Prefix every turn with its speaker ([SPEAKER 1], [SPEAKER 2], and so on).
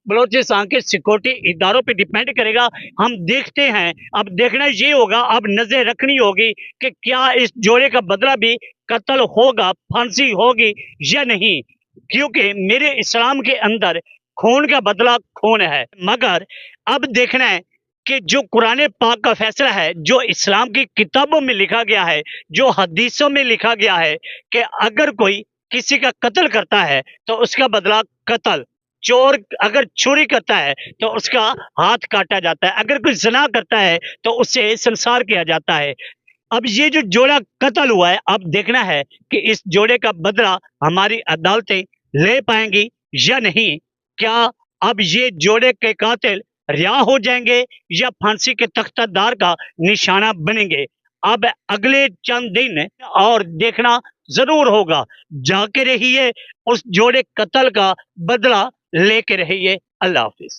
[SPEAKER 1] बलोचिस्तान के सिक्योरिटी इदारों पे डिपेंड करेगा। हम देखते हैं, अब देखना ये होगा, अब नजर रखनी होगी कि क्या इस जोड़े का बदला भी कत्ल होगा, फांसी होगी या नहीं, क्योंकि मेरे इस्लाम के अंदर खून का बदला खून है। मगर अब देखना है कि जो कुरान पाक का फैसला है, जो इस्लाम की किताबों में लिखा गया है, जो हदीसों में लिखा गया है कि अगर कोई किसी का कत्ल करता है तो उसका बदला कत्ल, चोर अगर चोरी करता है तो उसका हाथ काटा जाता है, अगर कोई ज़िना करता है तो उससे संसार किया जाता है। अब ये जो जोड़ा कत्ल हुआ है, अब देखना है कि इस जोड़े का बदला हमारी अदालतें ले पाएंगी या नहीं। क्या अब ये जोड़े के कातिल रिहा हो जाएंगे या फांसी के तख्तादार का निशाना बनेंगे। अब अगले चंद दिन और देखना जरूर होगा। जाके रहिए, उस जोड़े कत्ल का बदला लेके रहिए। अल्लाह हाफिज।